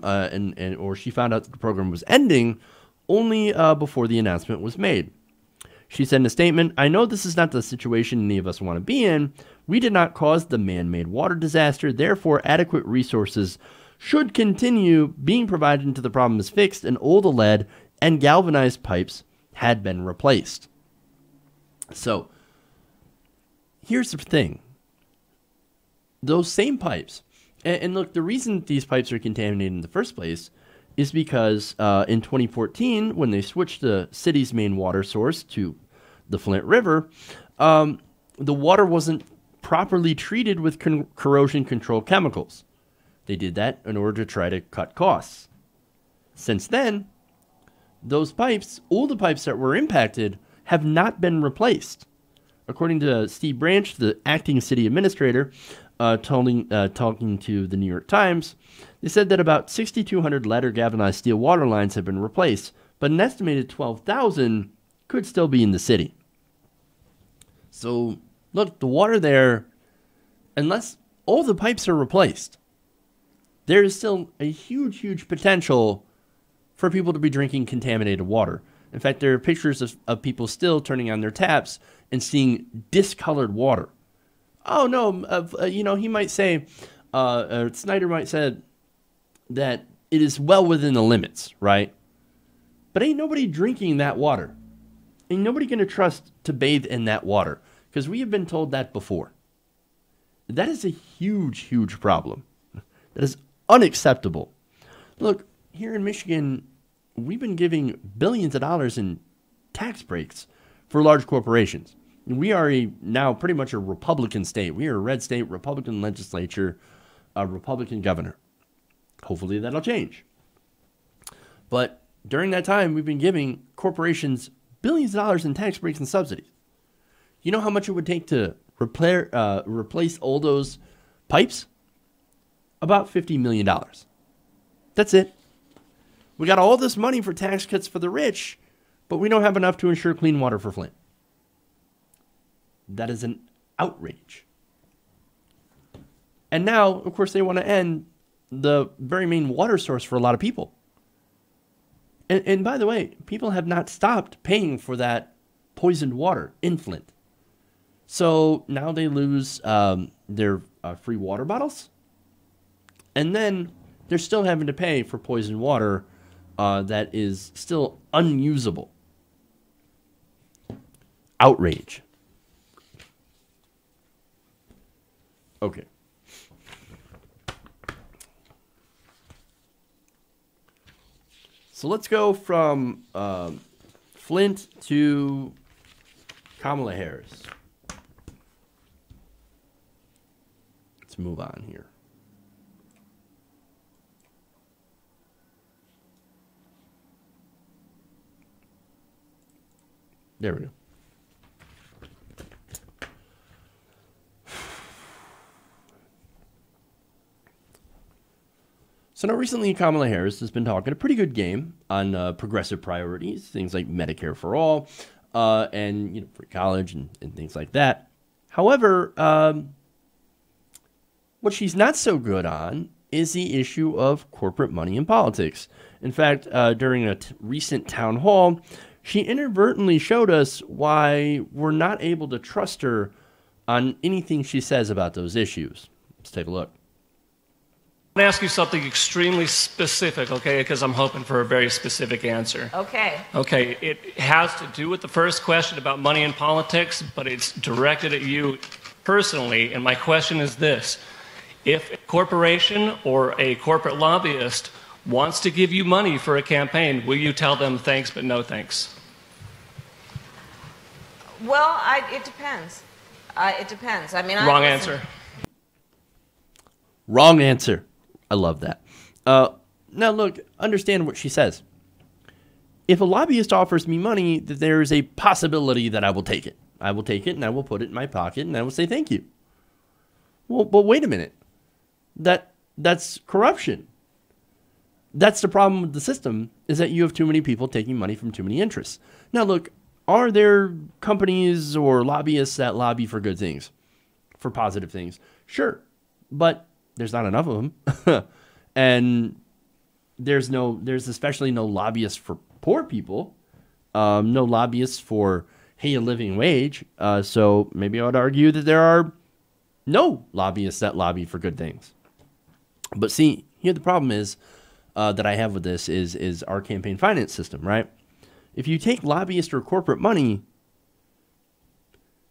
or she found out that the program was ending only before the announcement was made. She said in a statement, I know this is not the situation any of us want to be in. We did not cause the man-made water disaster. Therefore, adequate resources should continue being provided until the problem is fixed and all the lead and galvanized pipes had been replaced. So, here's the thing. Those same pipes, and look, the reason these pipes are contaminated in the first place is because in 2014, when they switched the city's main water source to the Flint River, the water wasn't properly treated with corrosion control chemicals. They did that in order to try to cut costs. Since then, those pipes, all the pipes that were impacted, have not been replaced. According to Steve Branch, the acting city administrator, talking to the New York Times, they said that about 6,200 lead or galvanized steel water lines have been replaced, but an estimated 12,000 could still be in the city. So, look, the water there, unless all the pipes are replaced, there is still a huge, huge potential for people to be drinking contaminated water. In fact, there are pictures of people still turning on their taps and seeing discolored water. Oh, no, he might say, Snyder might say that it is well within the limits, right? But ain't nobody drinking that water. Ain't nobody going to trust to bathe in that water, because we have been told that before. That is a huge, huge problem. That is unacceptable. Look, here in Michigan, we've been giving billions of dollars in tax breaks for large corporations. We are now pretty much a Republican state. We are a red state, Republican legislature, a Republican governor. Hopefully that'll change. But during that time, we've been giving corporations billions of dollars in tax breaks and subsidies. You know how much it would take to replace all those pipes? About $50 million. That's it. We got all this money for tax cuts for the rich, but we don't have enough to ensure clean water for Flint. That is an outrage. And now, of course, they want to end the very main water source for a lot of people. And by the way, people have not stopped paying for that poisoned water in Flint. So now they lose their free water bottles. And then they're still having to pay for poisoned water that is still unusable. Outrage. Okay. So let's go from Flint to Kamala Harris. Let's move on here. There we go. So now recently Kamala Harris has been talking a pretty good game on progressive priorities, things like Medicare for all, and free college and things like that. However, what she's not so good on is the issue of corporate money in politics. In fact, during a recent town hall, she inadvertently showed us why we're not able to trust her on anything she says about those issues. Let's take a look. I'm going to ask you something extremely specific, okay, because I'm hoping for a very specific answer. Okay. Okay, it has to do with the first question about money in politics, but it's directed at you personally, and my question is this. If a corporation or a corporate lobbyist wants to give you money for a campaign, will you tell them thanks but no thanks? Well, it depends. It depends. I mean, Wrong answer. Wrong answer. I love that. Now, look, understand what she says. If a lobbyist offers me money, there is a possibility that I will take it. I will take it and I will put it in my pocket and I will say thank you. Well, but wait a minute. That's corruption. That's the problem with the system, is that you have too many people taking money from too many interests. Now, look, are there companies or lobbyists that lobby for good things, for positive things? Sure, but there's not enough of them. And there's especially no lobbyists for poor people, no lobbyists for, hey, a living wage. So maybe I would argue that there are no lobbyists that lobby for good things. But see, here the problem is that I have with this is our campaign finance system, right? If you take lobbyist or corporate money,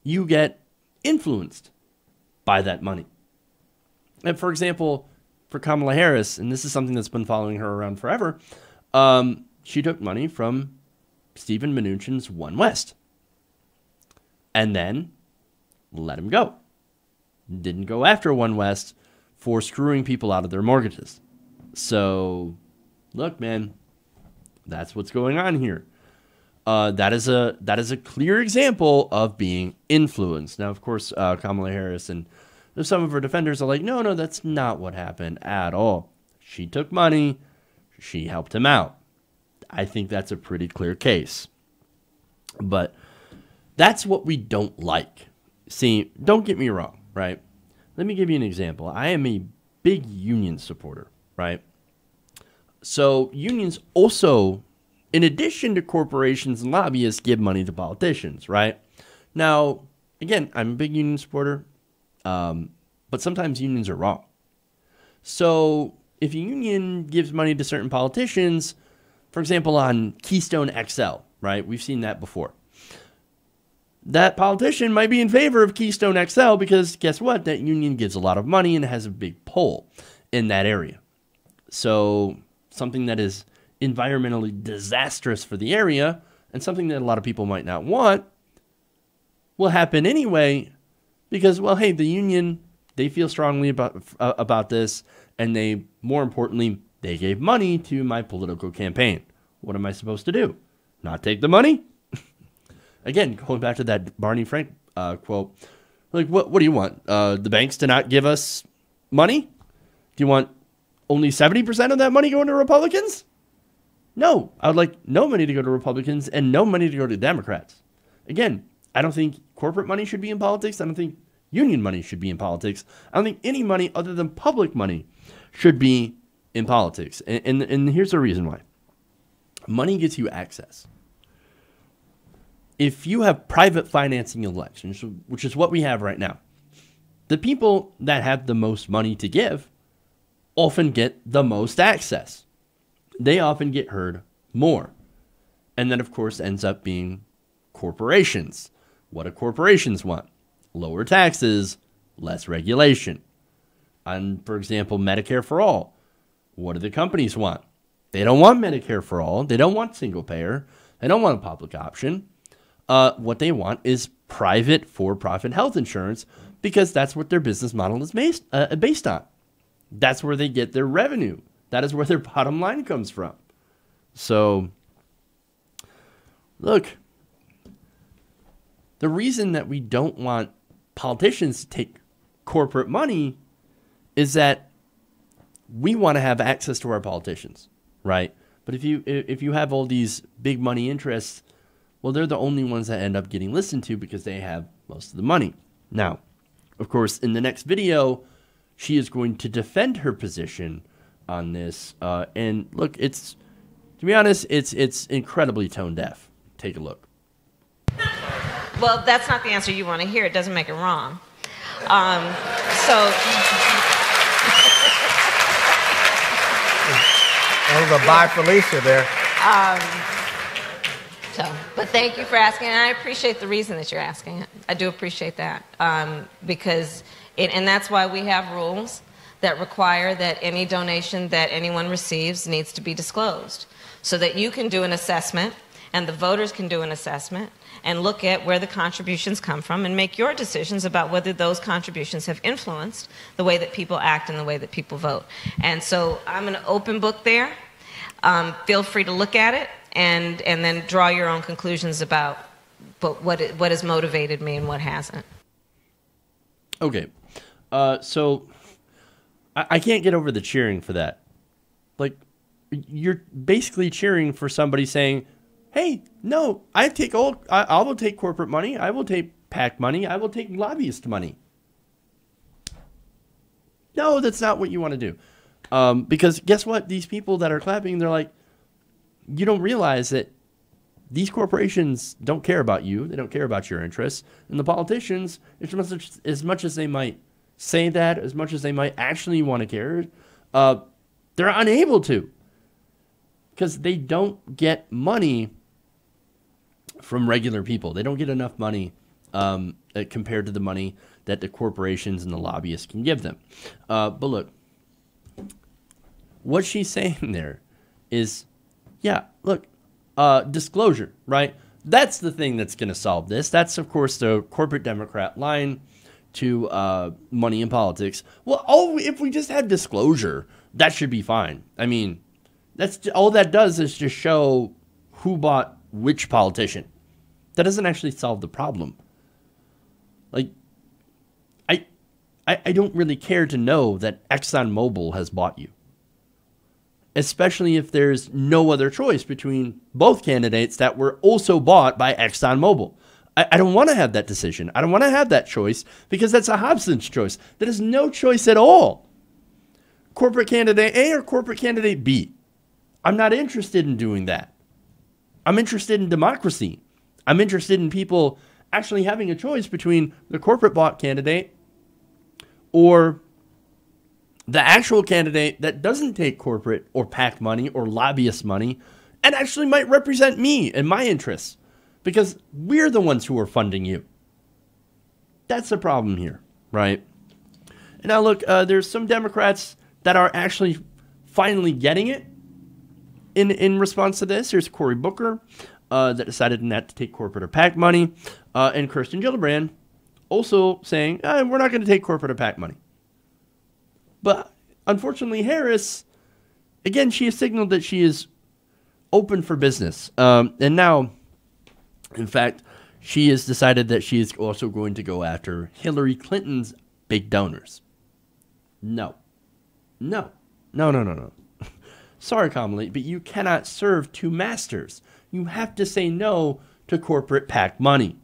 you get influenced by that money. And for example, for Kamala Harris, and this is something that's been following her around forever, she took money from Stephen Mnuchin's One West and then let him go. Didn't go after One West for screwing people out of their mortgages. So, look, man, that's what's going on here. That is a clear example of being influenced. Now, of course, Kamala Harris and some of her defenders are like, no, that's not what happened at all. She took money. She helped him out. I think that's a pretty clear case. But that's what we don't like. See, don't get me wrong, right? Let me give you an example. I am a big union supporter, right? So unions also, in addition to corporations and lobbyists, give money to politicians, right? Now, again, I'm a big union supporter. But sometimes unions are wrong. So if a union gives money to certain politicians, for example, on Keystone XL, right? We've seen that before. That politician might be in favor of Keystone XL because guess what? That union gives a lot of money and has a big pull in that area. So something that is environmentally disastrous for the area and something that a lot of people might not want will happen anyway. Because, well, hey, the union, they feel strongly about this, and they, more importantly, They gave money to my political campaign. What am I supposed to do? Not take the money? Again, going back to that Barney Frank quote, like, what do you want? The banks to not give us money? Do you want only 70% of that money going to Republicans? No, I would like no money to go to Republicans and no money to go to Democrats. Again, I don't think corporate money should be in politics. I don't think union money should be in politics. I don't think any money other than public money should be in politics. And here's the reason why. Money gets you access. If you have private financing elections, which is what we have right now, the people that have the most money to give often get the most access. They often get heard more. And that, of course, ends up being corporations. What do corporations want? Lower taxes, less regulation. And, for example, Medicare for all. What do the companies want? They don't want Medicare for all. They don't want single payer. They don't want a public option. What they want is private for-profit health insurance because that's what their business model is based on. That's where they get their revenue. That is where their bottom line comes from. So, look, the reason that we don't want politicians to take corporate money is that we want to have access to our politicians, right? But if you have all these big money interests, well, they're the only ones that end up getting listened to because they have most of the money. Now, of course, in the next video, she is going to defend her position on this. And look, to be honest, it's incredibly tone deaf. Take a look. Well, that's not the answer you want to hear. It doesn't make it wrong. That was a bye Felicia there. But thank you for asking, and I appreciate the reason that you're asking it. I do appreciate that, because and that's why we have rules that require that any donation that anyone receives needs to be disclosed, so that you can do an assessment and the voters can do an assessment and look at where the contributions come from and make your decisions about whether those contributions have influenced the way that people act and the way that people vote. And so I'm an open book there. Feel free to look at it and then draw your own conclusions about what has motivated me and what hasn't. Okay. So I can't get over the cheering for that. Like, you're basically cheering for somebody saying, hey, no, I will take corporate money. I will take PAC money. I will take lobbyist money. No, that's not what you want to do. Because guess what? These people that are clapping, they're like, you don't realize that these corporations don't care about you. They don't care about your interests. And the politicians, as much as they might say that, as much as they might actually want to care, they're unable to. Because they don't get money from regular people. They don't get enough money compared to the money that the corporations and the lobbyists can give them. But look, what she's saying there is, yeah, look, disclosure, right? That's the thing that's going to solve this. That's, of course, the corporate Democrat line to money in politics. Well, if we just had disclosure, that should be fine. I mean, that's all that does is just show who bought which politician. That doesn't actually solve the problem. Like, I don't really care to know that ExxonMobil has bought you. Especially if there's no other choice between both candidates that were also bought by ExxonMobil. I don't want to have that decision. I don't want to have that choice because that's a Hobson's choice. That is no choice at all. Corporate candidate A or corporate candidate B. I'm not interested in doing that. I'm interested in democracy. I'm interested in people actually having a choice between the corporate bought candidate or the actual candidate that doesn't take corporate or PAC money or lobbyist money and actually might represent me and my interests because we're the ones who are funding you. That's the problem here, right? And now look, there's some Democrats that are actually finally getting it in response to this. Here's Cory Booker that decided not to take corporate or PAC money, and Kirsten Gillibrand also saying, we're not going to take corporate or PAC money. But unfortunately, Harris again, she has signaled that she is open for business. And now, in fact, she has decided that she is also going to go after Hillary Clinton's big donors. No. Sorry, Kamala, but you cannot serve two masters. You have to say no to corporate PAC money.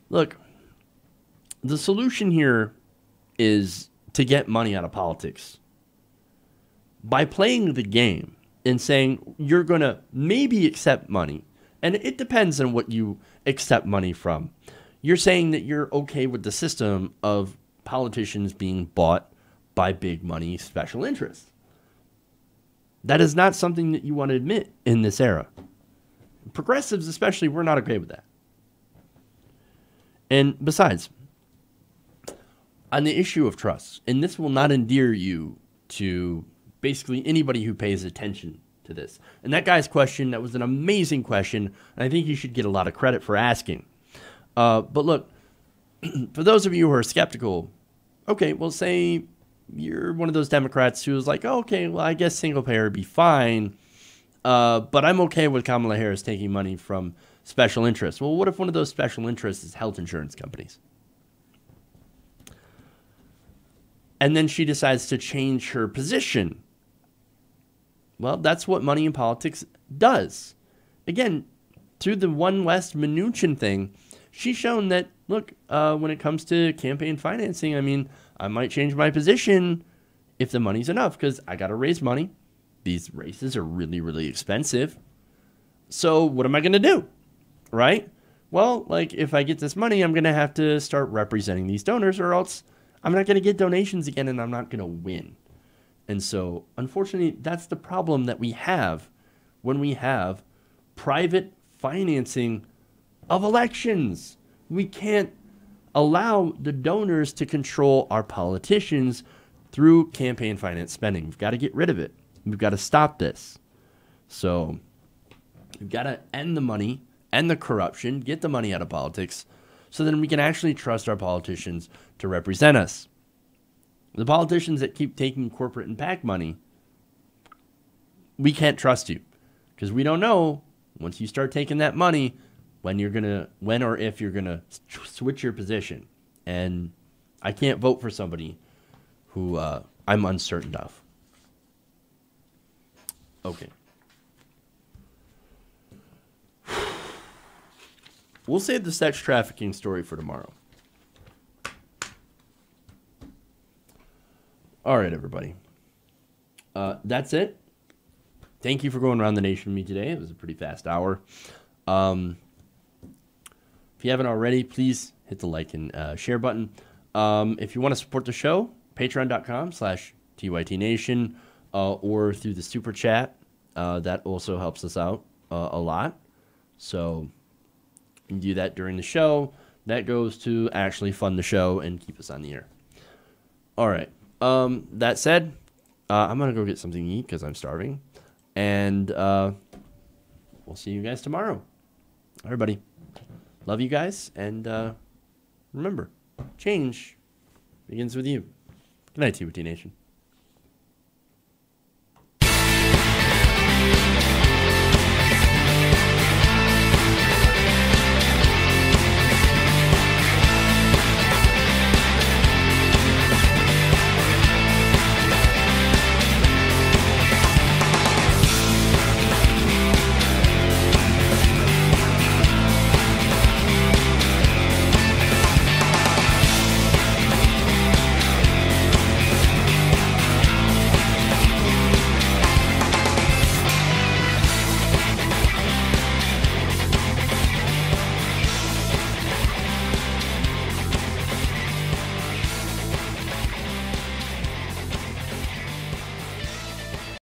Look, the solution here is to get money out of politics. By playing the game and saying you're going to maybe accept money, and it depends on what you accept money from. You're saying that you're okay with the system of politicians being bought by big money special interests. That is not something that you want to admit in this era. Progressives especially, we're not okay with that. And besides, on the issue of trust, and this will not endear you to basically anybody who pays attention to this. And that guy's question, that was an amazing question, and I think you should get a lot of credit for asking. But look, for those of you who are skeptical, okay, well, say you're one of those Democrats who's like, oh, okay, well, I guess single payer would be fine, but I'm okay with Kamala Harris taking money from special interests. Well, what if one of those special interests is health insurance companies? And then she decides to change her position. Well, that's what money in politics does. Again, through the One West Mnuchin thing, she's shown that, look, when it comes to campaign financing, I mean, I might change my position if the money's enough because I got to raise money. These races are really, really expensive. So what am I going to do? Right? Well, like if I get this money, I'm going to have to start representing these donors or else I'm not going to get donations again and I'm not going to win. And so, unfortunately, that's the problem that we have when we have private financing of elections. We can't allow the donors to control our politicians through campaign finance spending. We've got to get rid of it. We've got to stop this. So, we've got to end the money, end the corruption, get the money out of politics, so then we can actually trust our politicians to represent us. The politicians that keep taking corporate and PAC money, we can't trust you because we don't know once you start taking that money when or if you're gonna switch your position. And I can't vote for somebody who I'm uncertain of. Okay. We'll save the sex trafficking story for tomorrow. All right, everybody. That's it. Thank you for going around the nation with me today. It was a pretty fast hour. If you haven't already, please hit the like and share button. If you want to support the show, patreon.com/TYTNation or through the super chat. That also helps us out a lot. So you can do that during the show. That goes to actually fund the show and keep us on the air. All right. That said, I'm going to go get something to eat because I'm starving. And we'll see you guys tomorrow. Everybody, love you guys. And remember, change begins with you. Good night, TYT Nation.